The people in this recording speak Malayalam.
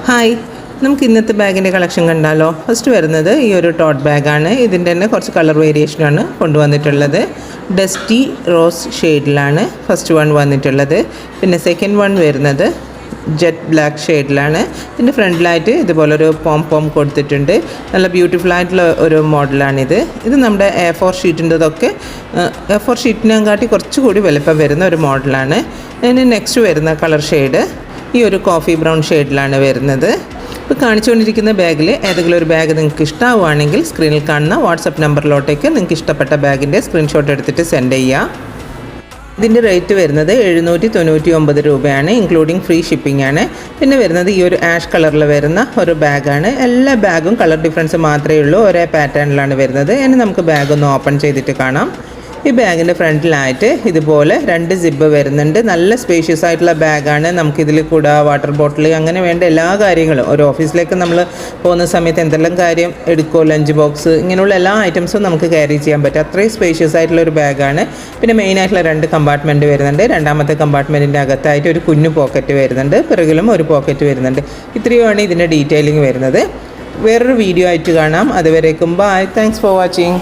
ഹായ്, നമുക്ക് ഇന്നത്തെ ബാഗിൻ്റെ കളക്ഷൻ കണ്ടാലോ. ഫസ്റ്റ് വരുന്നത് ഈ ഒരു ടോട്ട് ബാഗാണ്. ഇതിൻ്റെ തന്നെ കുറച്ച് കളർ വേരിയേഷനാണ് കൊണ്ടുവന്നിട്ടുള്ളത്. ഡസ്റ്റി റോസ് ഷെയ്ഡിലാണ് ഫസ്റ്റ് വൺ വന്നിട്ടുള്ളത്. പിന്നെ സെക്കൻഡ് വൺ വരുന്നത് ജെറ്റ് ബ്ലാക്ക് ഷെയ്ഡിലാണ്. ഇതിൻ്റെ ഫ്രണ്ടിലായിട്ട് ഇതുപോലൊരു പോം കൊടുത്തിട്ടുണ്ട്. നല്ല ബ്യൂട്ടിഫുൾ ആയിട്ടുള്ള ഒരു മോഡലാണിത്. ഇത് നമ്മുടെ A4 ഷീറ്റിൻ്റെതൊക്കെ A4 ഷീറ്റിനെക്കാട്ടി കുറച്ചുകൂടി വലുപ്പം വരുന്ന ഒരു മോഡലാണ്. അതിന് നെക്സ്റ്റ് വരുന്ന കളർ ഷെയ്ഡ് ഈ ഒരു കോഫി ബ്രൗൺ ഷെയ്ഡിലാണ് വരുന്നത്. ഇപ്പോൾ കാണിച്ചുകൊണ്ടിരിക്കുന്ന ബാഗിൽ ഏതെങ്കിലും ഒരു ബാഗ് നിങ്ങൾക്ക് ഇഷ്ടമാവുകയാണെങ്കിൽ സ്ക്രീനിൽ കാണുന്ന വാട്സപ്പ് നമ്പറിലോട്ടേക്ക് നിങ്ങൾക്ക് ഇഷ്ടപ്പെട്ട ബാഗിൻ്റെ സ്ക്രീൻഷോട്ട് എടുത്തിട്ട് സെൻഡ് ചെയ്യുക. ഇതിൻ്റെ റേറ്റ് വരുന്നത് 799 രൂപയാണ്, ഇൻക്ലൂഡിങ് ഫ്രീ ഷിപ്പിംഗ് ആണ്. പിന്നെ വരുന്നത് ഈ ഒരു ആഷ് കളറിൽ വരുന്ന ഒരു ബാഗാണ്. എല്ലാ ബാഗും കളർ ഡിഫറൻസ് മാത്രമേ ഉള്ളൂ, ഒരേ പാറ്റേണിലാണ് വരുന്നത്. ഇനി നമുക്ക് ബാഗ് ഒന്ന് ഓപ്പൺ ചെയ്തിട്ട് കാണാം. ഈ ബാഗിൻ്റെ ഫ്രണ്ടിലായിട്ട് ഇതുപോലെ 2 സിബ്ബ് വരുന്നുണ്ട്. നല്ല സ്പേഷ്യസ് ആയിട്ടുള്ള ബാഗാണ്. നമുക്കിതിൽ കൂടെ വാട്ടർ ബോട്ടിൽ അങ്ങനെ വേണ്ട എല്ലാ കാര്യങ്ങളും, ഒരു ഓഫീസിലേക്ക് നമ്മൾ പോകുന്ന സമയത്ത് എന്തെല്ലാം കാര്യം എടുക്കുമോ, ലഞ്ച് ബോക്സ് ഇങ്ങനെയുള്ള എല്ലാ ഐറ്റംസും നമുക്ക് ക്യാരി ചെയ്യാൻ പറ്റും. അത്രയും സ്പേഷ്യസ് ആയിട്ടുള്ള ഒരു ബാഗാണ്. പിന്നെ മെയിനായിട്ടുള്ള 2 കമ്പാർട്ട്മെൻറ്റ് വരുന്നുണ്ട്. രണ്ടാമത്തെ കമ്പാർട്ട്മെൻറ്റിൻ്റെ അകത്തായിട്ട് ഒരു കുഞ്ഞു പോക്കറ്റ് വരുന്നുണ്ട്, പിറകിലും ഒരു പോക്കറ്റ് വരുന്നുണ്ട്. ഇത്രയുമാണ് ഇതിൻ്റെ ഡീറ്റെയിലിംഗ് വരുന്നത്. വേറൊരു വീഡിയോ ആയിട്ട് കാണാം. അതുവരേക്കും ബൈ. Thanks for watching.